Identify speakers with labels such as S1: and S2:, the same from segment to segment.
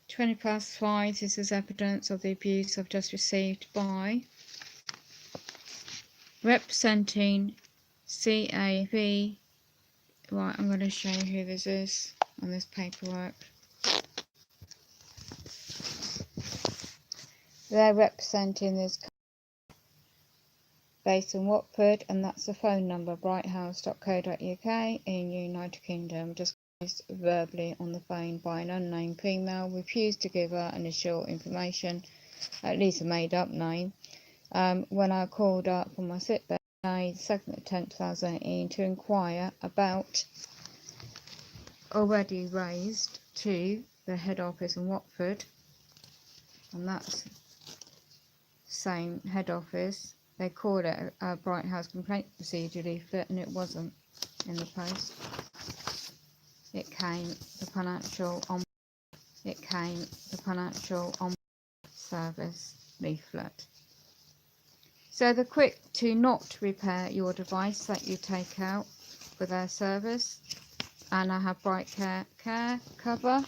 S1: 20+5, this is evidence of the abuse I've just received by representing CAV. Right, I'm going to show you who this is on this paperwork. They're representing this based in Watford, and that's the phone number, brighthouse.co.uk in United Kingdom. Just verbally on the phone by an unnamed female, refused to give her initial information, at least a made up name. When I called up from my sick bed, the 2nd of 10th 2018, to inquire about already raised to the head office in Watford, and that's same head office. They called it a Bright House complaint procedure leaflet, and it wasn't in the post. It came the financial service leaflet. So the quick to not repair your device that you take out for their service, and I have Bright Care cover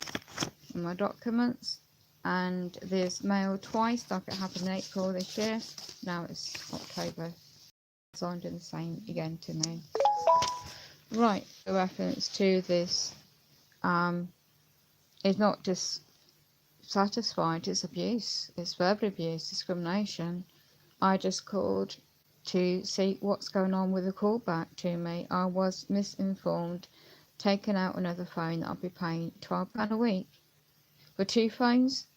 S1: in my documents, and this mailed twice, like it happened in April this year. Now it's October, so I'm doing the same again to me. Right, the reference to this is not just satisfied, it's abuse, it's verbal abuse, discrimination. I just called to see what's going on with the callback to me. I was misinformed, taken out another phone that I'll be paying £12 a week for 2 phones,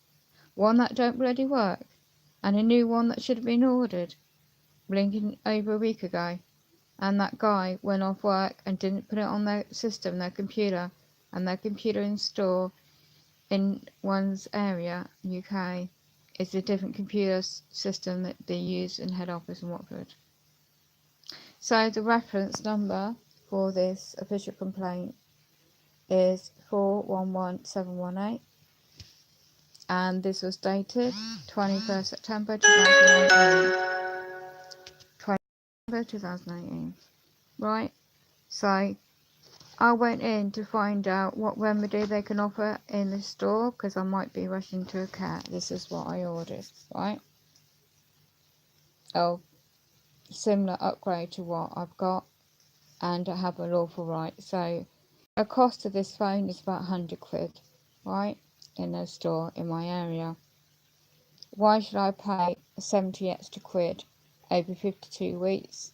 S1: one that don't bloody work and a new one that should have been ordered blinking over a week ago, and that guy went off work and didn't put it on their system, their computer, and their computer in store in one's area, UK, is a different computer system that they use in head office in Watford. So the reference number for this official complaint is 411718, and this was dated 21st September 2018. 2018. Right, so I went in to find out what remedy they can offer in the store, because I might be rushing to a cat. This is what I ordered, right? Oh, similar upgrade to what I've got, and I have a lawful right. So the cost of this phone is about 100 quid, right, in a store in my area. Why should I pay 70 extra quid over 52 weeks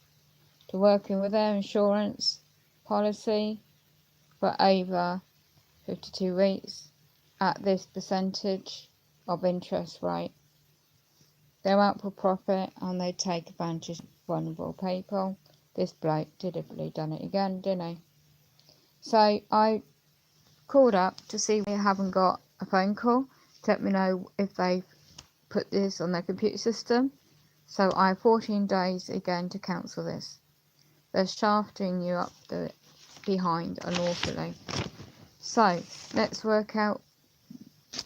S1: to working with their insurance policy for over 52 weeks at this percentage of interest rate? They're out for profit and they take advantage of vulnerable people. This bloke deliberately done it again, didn't he? So I called up to see if they haven't got a phone call to let me know if they've put this on their computer system. So I have 14 days again to cancel this. They're shafting you up the behind unlawfully. So let's work out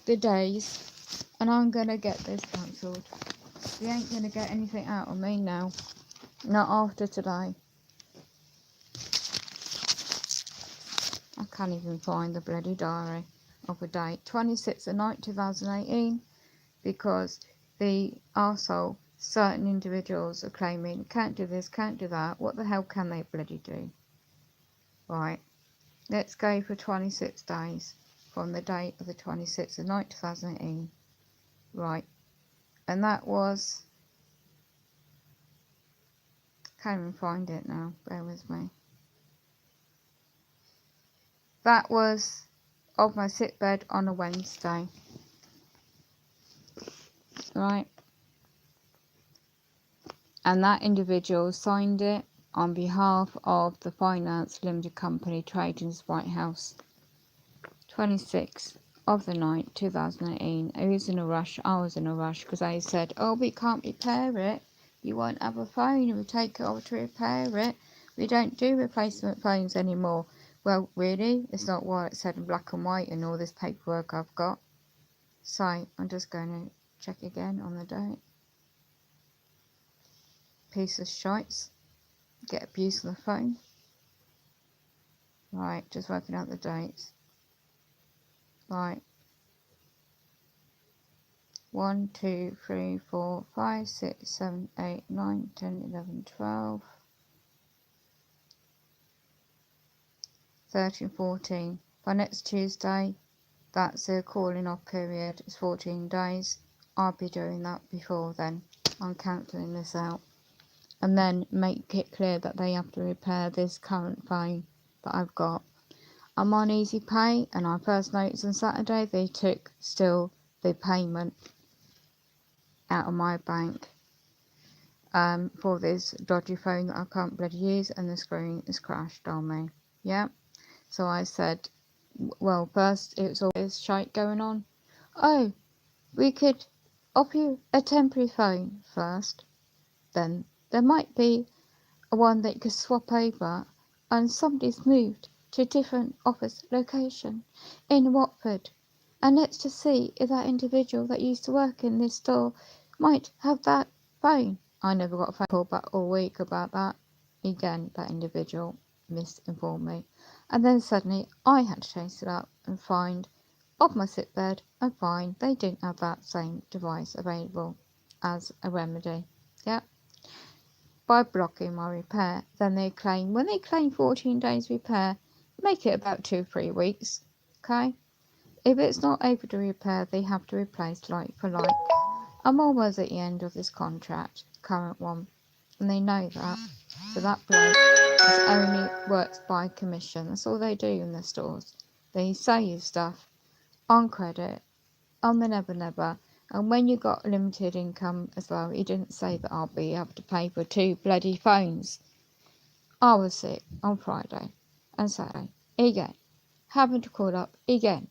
S1: the days, and I'm gonna get this cancelled. You ain't gonna get anything out of me now, not after today. I can't even find the bloody diary of a date, 26th of 9th 2018, because the arsehole, certain individuals are claiming can't do this, can't do that. What the hell can they bloody do? Right, let's go for 26 days from the date of the 26th of 9th 2018. Right, and that was, can't even find it now, bear with me. That was of my sick bed on a Wednesday. Right, and that individual signed it on behalf of the finance limited company trading as Bight House. 26th of the 9th 2018. Who was in a rush? I was in a rush, because they said, oh, we can't repair it, you won't have a phone if we take it over to repair it, we don't do replacement phones anymore. Well, really, it's not what it said in black and white in all this paperwork I've got. So I'm just going to check again on the date. Piece of shites, get abuse on the phone. Right, just working out the dates. Right, 1, 2, 3, 4, 5, 6, 7, 8, 9, 10, 11, 12, 13, 14. By next Tuesday, that's a calling off period. It's 14 days. I'll be doing that before then. I'm cancelling this out. And then make it clear that they have to repair this current phone that I've got. I'm on Easy Pay, and I first noticed on Saturday they took still the payment out of my bank for this dodgy phone that I can't bloody use, and the screen is crashed on me. Yeah. So I said, well, first it was all this shite going on. Oh, we could offer you a temporary phone first. Then there might be one that you could swap over, and somebody's moved to a different office location in Watford. And let's just see if that individual that used to work in this store might have that phone. I never got a phone call back all week about that. Again, that individual misinformed me. And then suddenly I had to chase it up and find off my sick bed and find they didn't have that same device available as a remedy. Yep. By blocking my repair. Then they claim, when they claim 14 days repair, make it about 2-3 weeks. Okay? If it's not able to repair, they have to replace like for like. I'm almost at the end of this contract, current one, and they know that. So that bloke only works by commission. That's all they do in the stores. They sell you stuff on credit, on the Never Never. And when you got limited income as well, he didn't say that I'll be able to pay for 2 bloody phones. I was sick on Friday and Saturday again, having to call up again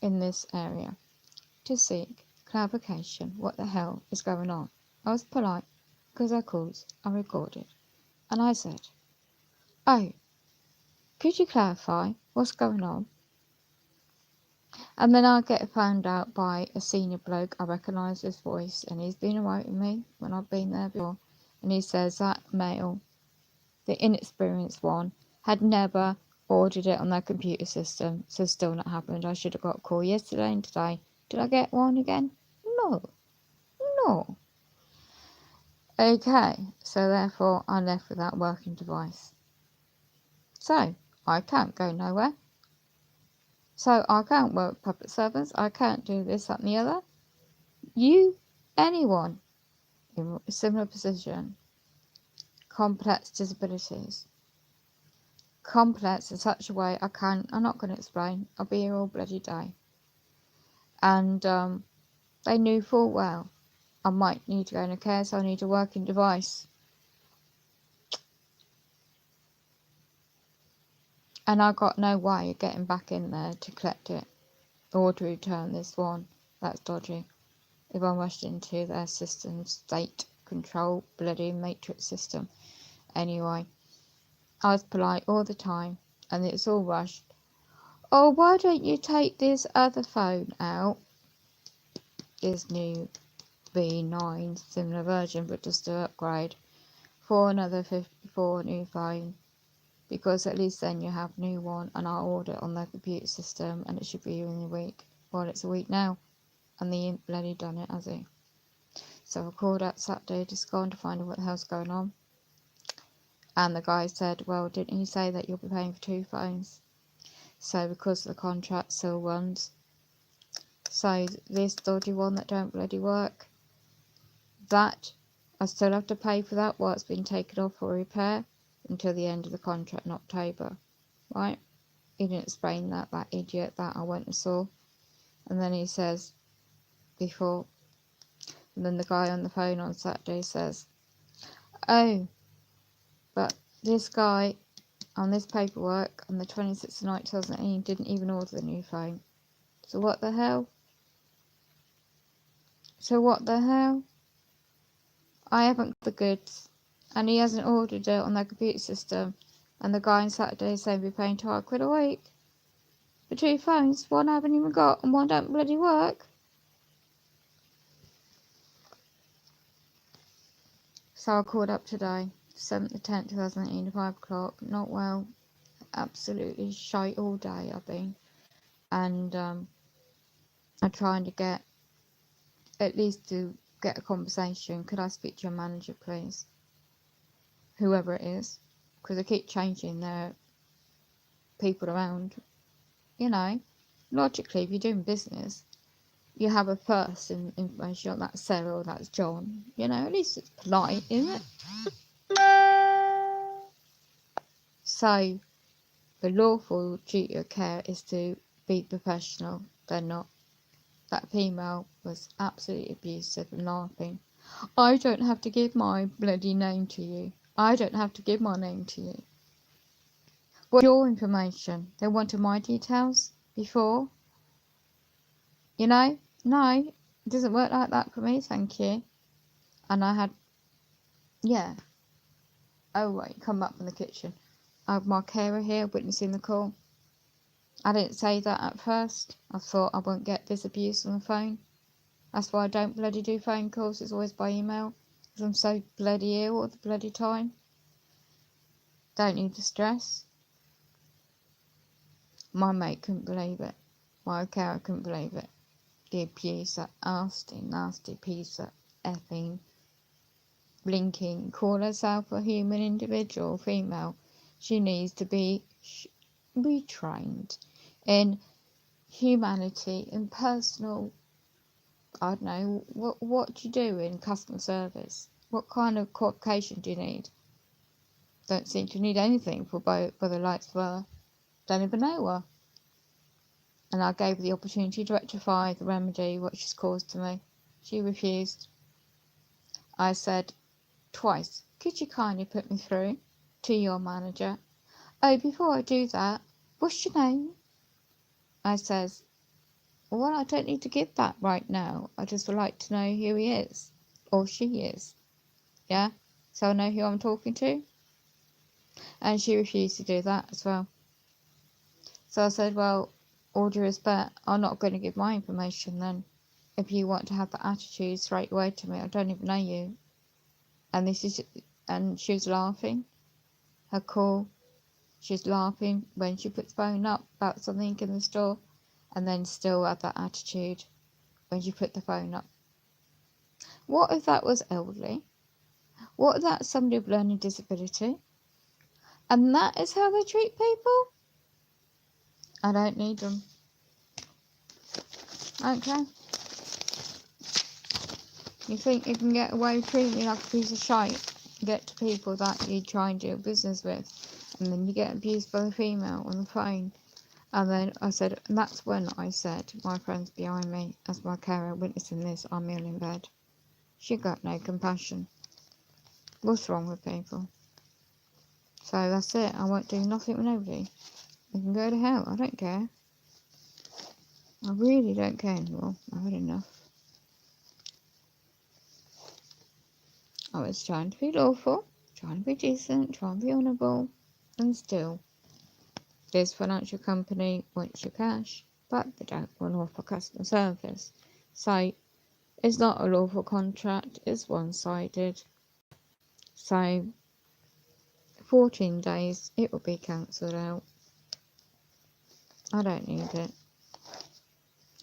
S1: in this area to seek clarification what the hell is going on. I was polite because our calls are recorded, and I said, oh, could you clarify what's going on? And then I get found out by a senior bloke. I recognise his voice, and he's been alright with me when I've been there before. And he says that male, the inexperienced one, had never ordered it on their computer system, so still not happened. I should have got a call yesterday and today. Did I get one again? No. Okay, so therefore I'm left with that working device. So I can't go nowhere. So I can't work with public servants. I can't do this, that and the other. You, anyone in a similar position, complex disabilities, complex in such a way I'm not going to explain. I'll be here all bloody day. And they knew full well I might need to go into care, so I need a working device. And I got no way of getting back in there to collect it or to return this one. That's dodgy. If I'm rushed into their system, state control, bloody matrix system. Anyway, I was polite all the time, and it's all rushed. Oh, why don't you take this other phone out? This new V9, similar version, but just an upgrade for another 54 new phone. Because at least then you have a new one, and I'll order it on their computer system, and it should be here in a week. Well, it's a week now, and they ain't bloody done it, has he? So I called out Saturday just gone to find out what the hell's going on. And the guy said, well, didn't you say that you'll be paying for 2 phones? So because the contract still runs, so this dodgy one that don't bloody work, that I still have to pay for that while it's been taken off for repair until the end of the contract in October, right? He didn't explain that idiot that I went and saw. And then he says, before, and then the guy on the phone on Saturday says, oh, but this guy on this paperwork on the 26th of night 2018 didn't even order the new phone. So what the hell? I haven't got the goods, and he hasn't ordered it on their computer system. And the guy on Saturday is saying we're paying £12 a week for 2 phones. One I haven't even got, and one don't bloody work. So I called up today, 7th of 10th 2018 at 5 o'clock. Not well, absolutely shite all day I've been, and I'm trying to get at least to get a conversation. Could I speak to your manager, please? Whoever it is, because they keep changing their people around. You know, logically, if you're doing business, you have a first information on that Sarah or that's John. You know, at least it's polite, isn't it? So, the lawful duty of care is to be professional. They're not. That female was absolutely abusive and laughing. I don't have to give my bloody name to you. I don't have to give my name to you. What's your information? They wanted my details before. You know? No, it doesn't work like that for me, thank you. And I had, yeah. Oh, wait, come back from the kitchen. I have my carer here witnessing the call. I didn't say that at first. I thought I won't get this abuse on the phone. That's why I don't bloody do phone calls. It's always by email. Because I'm so bloody ill all the bloody time. Don't need the stress. My mate couldn't believe it. My carer couldn't believe it. The abuse, that nasty piece of effing blinking, call herself a human individual, female. She needs to be retrained in humanity and personal, I don't know, what do you do in customer service? What kind of qualification do you need? Don't seem to need anything for the likes of her. Don't even know her. And I gave her the opportunity to rectify the remedy what she's caused to me. She refused. I said twice, could you kindly put me through to your manager? Oh, before I do that, what's your name? I says, well, I don't need to give that right now. I just would like to know who he is, or she is. Yeah? So I know who I'm talking to. And she refused to do that as well. So I said, well, all due respect, I'm not going to give my information then. If you want to have that attitude straight away to me, I don't even know you. And she was laughing. Her call, she was laughing when she put the phone up about something in the store, and then still had that attitude when she put the phone up. What if that was elderly? What if that's somebody with learning disability? And that is how they treat people? I don't need them. Okay. You think you can get away with treating me like a piece of shite? Get to people that you try and do business with, and then you get abused by the female on the phone. And then I said, and that's when I said, my friend's behind me, as my carer witnessing this, I'm ill in bed. She got no compassion. What's wrong with people? So that's it. I won't do nothing with nobody. They can go to hell. I don't care. I really don't care anymore. I've had enough. I was trying to be lawful, trying to be decent, trying to be honourable, and still, this financial company wants your cash, but they don't want to offer customer service. So, it's not a lawful contract, it's one-sided. So, 14 days, it will be cancelled out. I don't need it.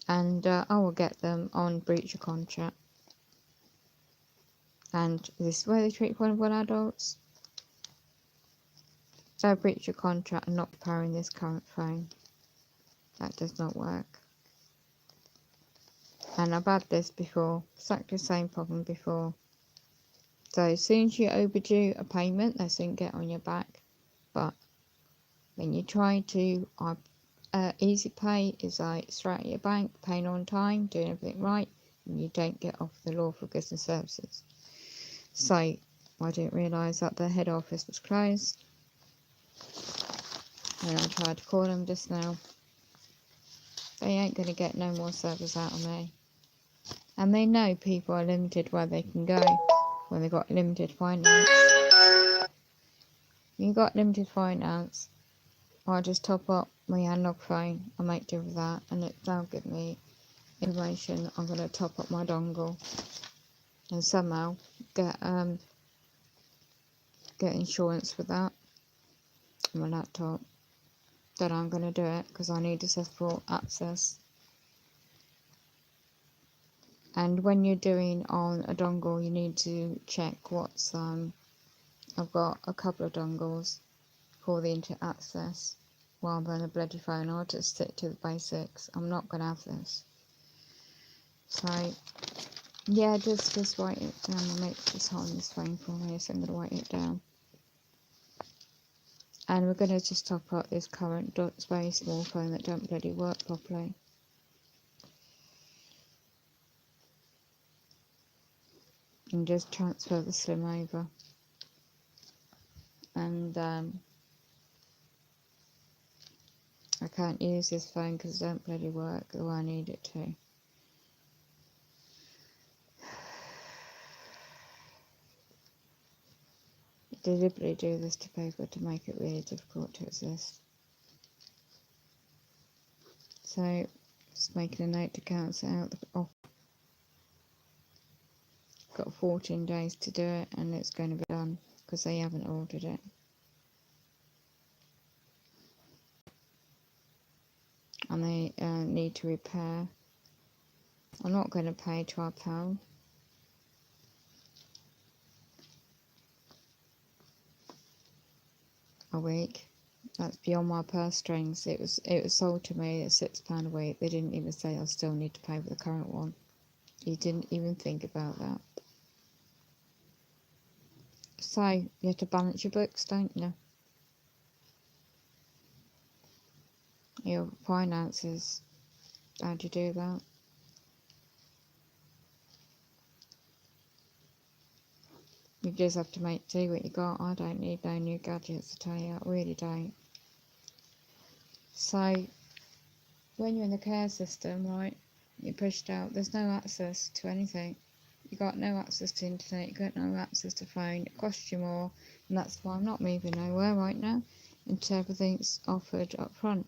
S1: And I will get them on breach of contract. And this is where they treat vulnerable adults. So breach of contract and not repairing this current phone. That does not work. And I've had this before, exactly the same problem before. So as soon as you overdue a payment, they soon get on your back. But when you try to, easy pay is like straight at your bank, paying on time, doing everything right, and you don't get off the lawful goods and services. So I didn't realise that the head office was closed. And I tried to call them just now. They ain't going to get no more service out of me. And they know people are limited where they can go when they've got limited finance. You got limited finance, I just top up my analog phone. I make do with that, and they'll give me information. I'm going to top up my dongle and somehow get insurance for that on my laptop. Then I'm going to do it because I need accessible access. And when you're doing on a dongle, you need to check what's I've got a couple of dongles for the internet access rather than a bloody phone. I'll just stick to the basics. I'm not going to have this. So yeah, just write it down. I'll make this on this phone for me, so I'm going to write it down. And we're going to just top up this current very small phone that don't bloody work properly. And just transfer the SIM over. And I can't use this phone because it don't bloody work the way I need it to. I deliberately do this to people to make it really difficult to exist. So, just making a note to cancel out the offer. Got 14 days to do it, and it's going to be done because they haven't ordered it. And they need to repair. I'm not going to pay £12 a week. That's beyond my purse strings. It was sold to me at £6 a week. They didn't even say I still need to pay for the current one. You didn't even think about that. So you have to balance your books, don't you? Your finances. How do you do that? You just have to make do what you got. I don't need no new gadgets, I tell you. I really don't. So when you're in the care system, right, you're pushed out. There's no access to anything. You got no access to internet. You got no access to phone. It costs you more, and that's why I'm not moving nowhere right now until everything's offered up front.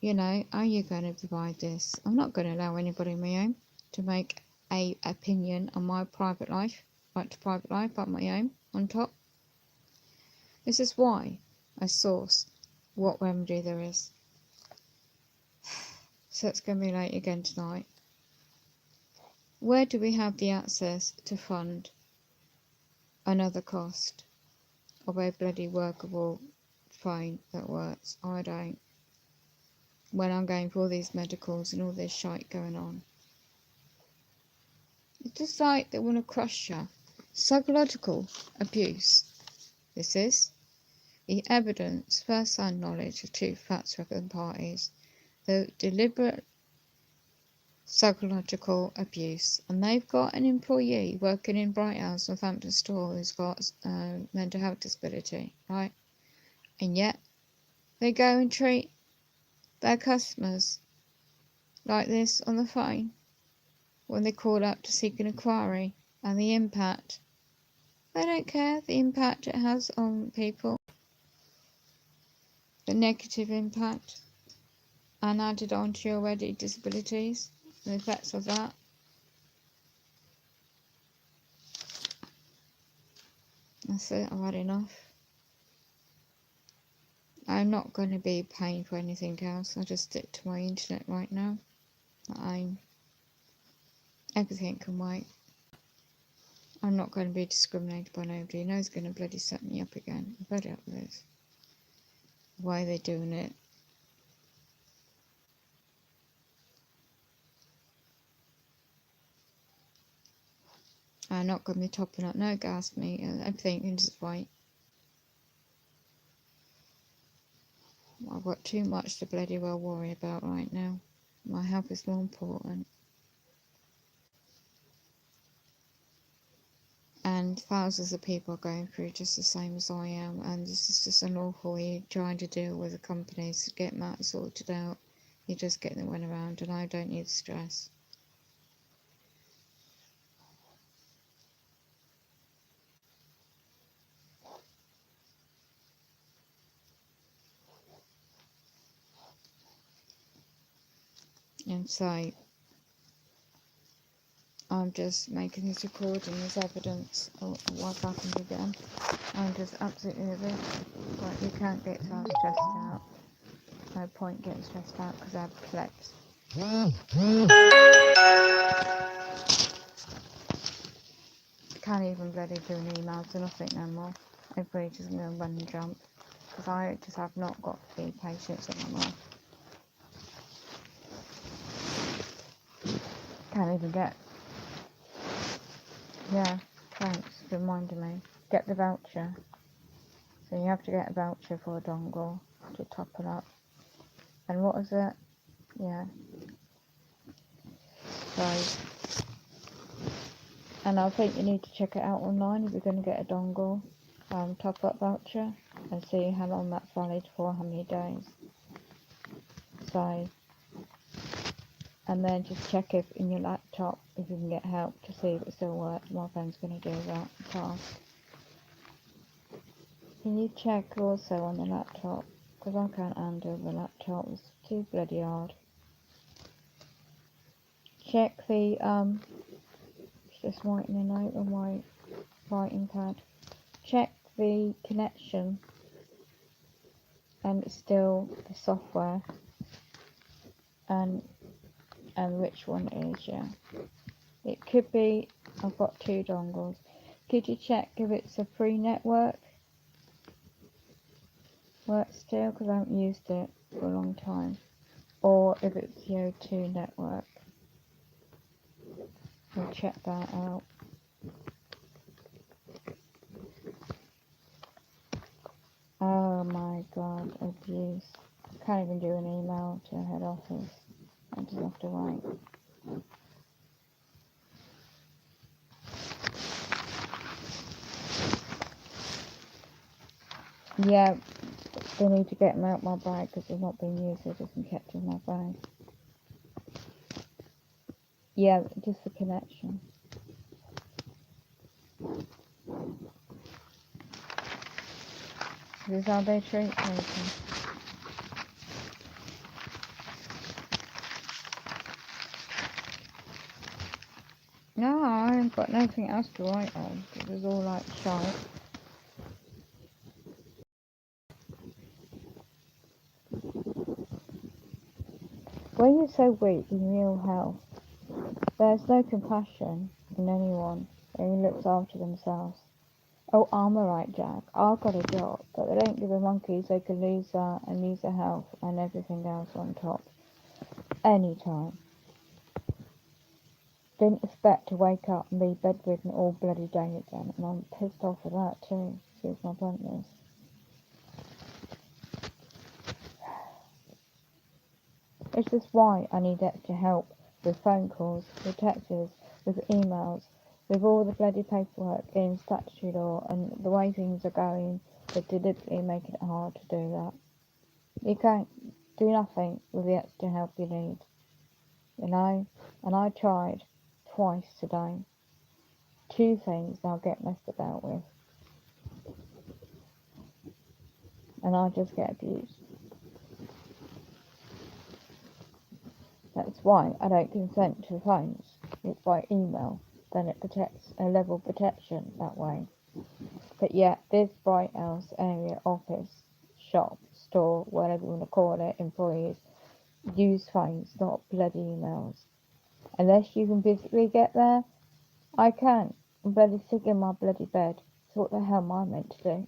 S1: You know, are you going to provide this? I'm not going to allow anybody in my home to make a opinion on my private life, right to private life, but my own on top. This is why I source what remedy there is. So it's going to be late again tonight. Where do we have the access to fund another cost of a bloody workable phone that works? I don't. When I'm going for all these medicals and all this shite going on. It's just like they want to crush you. Psychological abuse. This is the evidence, first-hand knowledge of two facts representing parties. The deliberate psychological abuse, and they've got an employee working in Bight House, Northampton store, who's got mental health disability, right? And yet they go and treat their customers like this on the phone when they call up to seek an inquiry, and the impact. They don't care the impact it has on people, the negative impact, and added on to your already disabilities, the effects of that. That's it, I've had enough. I'm not going to be paying for anything else. I'll just stick to my internet right now. Everything can wait. I'm not going to be discriminated by nobody. You know it's going to bloody set me up again. I'm fed up with this. Why are they doing it? I'm not going to be topping up no gas, meat, and everything can just wait. I've got too much to bloody well worry about right now. My health is more important. And thousands of people are going through just the same as I am, and this is just unlawful. You're trying to deal with the companies to get matters sorted out. You're just getting the win around, and I don't need the stress. And so I'm just making this recording as evidence of what happened again. I'm just absolutely livid. But you can't get so stressed out. No point getting stressed out because I have flex. bloody doing emails or nothing no more. Everybody's just going to run and jump. Because I just have not got the patience anymore. Can't even get... Yeah, thanks for reminding me. Get the voucher. So you have to get a voucher for a dongle to top it up. And what is it? Yeah. So... And I think you need to check it out online if you're going to get a dongle top-up voucher and see how long that's valid for, how many days. So, and then just check if in your laptop if you can get help to see if it still works. My friend's going to do that task. Can you check also on the laptop? Because I can't handle the laptop, it's too bloody hard. Check the just writing a note on my writing pad. Check the connection and it's still the software and which one it is. Yeah, it could be. I've got 2 dongles. Could you check if it's a free network works still, because I haven't used it for a long time, or if it's the O2 network? We'll check that out. Oh my god, abuse. I can't even do an email to head office. I just have to write. Yeah, they need to get them out my bag because they've not been used, they've just been kept in my bag. Yeah, just the connection. This is how they treat people. No, I haven't got nothing else to write on. It was all like shy. When you're so weak in your ill health, there's no compassion in anyone who looks after themselves. Oh, I'm alright, Jack. I've got a job, but they don't give a monkeys they can lose that and lose their health and everything else on top. Anytime. Didn't expect to wake up and be bedridden all bloody day again, and I'm pissed off at that too. Excuse my bluntness. It's just why I need extra help with phone calls, with texts, with emails, with all the bloody paperwork in statutory law, and the way things are going, they're deliberately making it hard to do that. You can't do nothing with the extra help you need, you know? And I tried twice today. 2 things I'll get messed about with. And I just get abused. That's why I don't consent to phones. It's by email. Then it protects a level of protection that way. But yet, this Bright House area office, shop, store, whatever you want to call it, employees, use phones, not bloody emails. Unless you can physically get there, I can't. I'm bloody sick in my bloody bed. So what the hell am I meant to do?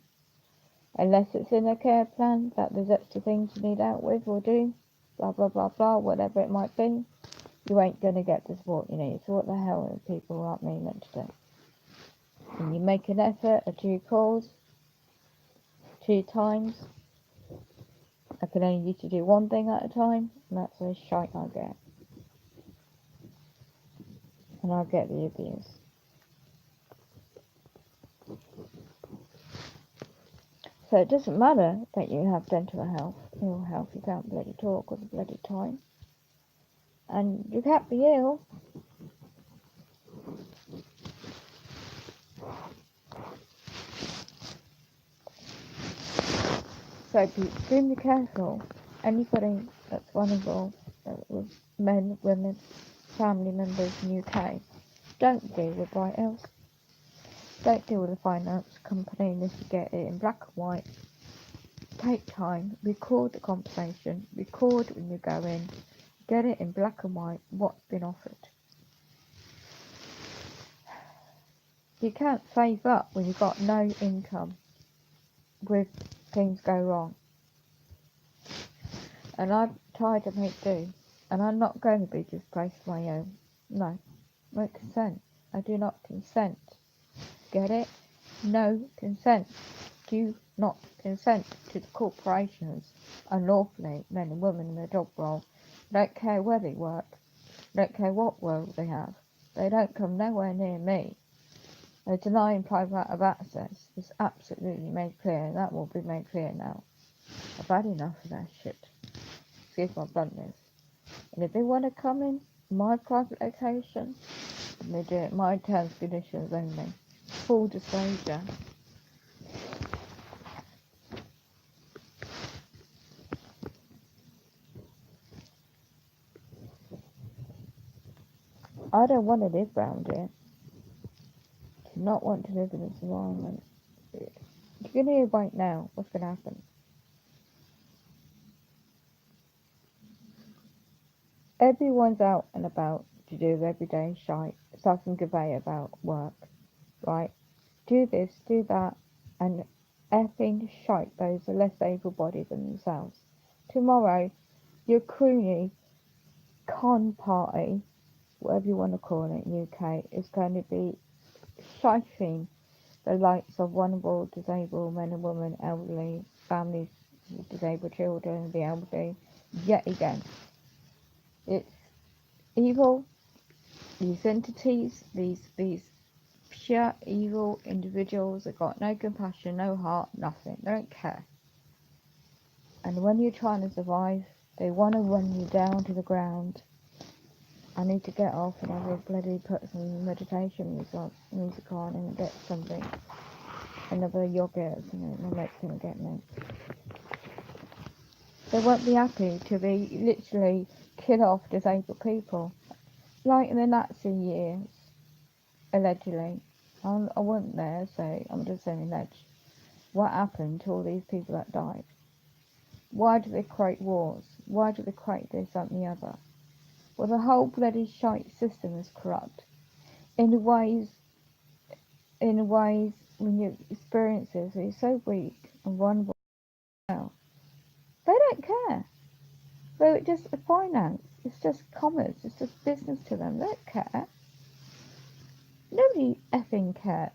S1: Unless it's in a care plan that there's extra things you need out with or do, blah blah blah blah, whatever it might be, you ain't gonna get the support you need. So what the hell are people like me meant to do? When you make an effort of 2 calls, 2 times, I can only used to do 1 thing at a time, and that's the shite I get. And I get the abuse. So it doesn't matter that you have dental health, ill health, you can't bloody talk all the bloody time. And you can't be ill. So be extremely careful. Anybody that's vulnerable with men, women, family members in the UK, don't deal with Bight. Don't deal with a finance company unless you get it in black and white. Take time, record the conversation, record when you go in, get it in black and white, what's been offered. You can't save up when you've got no income with things go wrong. And I've tried to make do. And I'm not going to be displaced on my own. No. I won't consent. I do not consent. Get it? No consent. Do not consent to the corporations unlawfully, men and women in their job role. Don't care where they work. Don't care what role they have. They don't come nowhere near me. They're denying private of access. It's absolutely made clear. That will be made clear now. I've had enough of that shit. Excuse my bluntness. And if they want to come in my private location, they do it my terms and conditions only. Full disclosure. I don't want to live round here. Do not want to live in this environment. You're going to hear right now what's going to happen. Everyone's out and about to do everyday shite, stuff and convey about work, right? Do this, do that, and effing shite those are less able-bodied than themselves. Tomorrow, your croony con party, whatever you want to call it, UK, is going to be shiting the likes of vulnerable, disabled men and women, elderly, families with disabled children, the elderly, yet again. It's evil. These entities, these pure evil individuals that got no compassion, no heart, nothing. They don't care. And when you're trying to survive, they want to run you down to the ground. I need to get off and I will bloody put some meditation music on and get something. Another yogurt or something. My mate's going to get me. They won't be happy to be literally kill off disabled people. Like in the Nazi years, allegedly. I wasn't there, so I'm just saying alleged. What happened to all these people that died? Why do they create wars? Why do they create this, that and the other? Well, the whole bloody shite system is corrupt. In ways when you experience this, you're so weak and vulnerable now. They don't care. They're just finance. It's just commerce. It's just business to them. They don't care. Nobody effing cares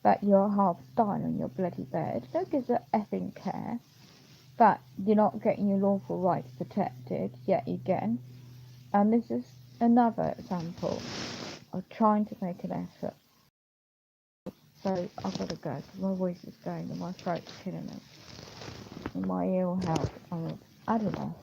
S1: that you're half dying on your bloody bed. Nobody gives a effing care that you're not getting your lawful rights protected yet again. And this is another example of trying to make an effort. So I've got to go because my voice is going and my throat's killing me. And my ill health, I don't know.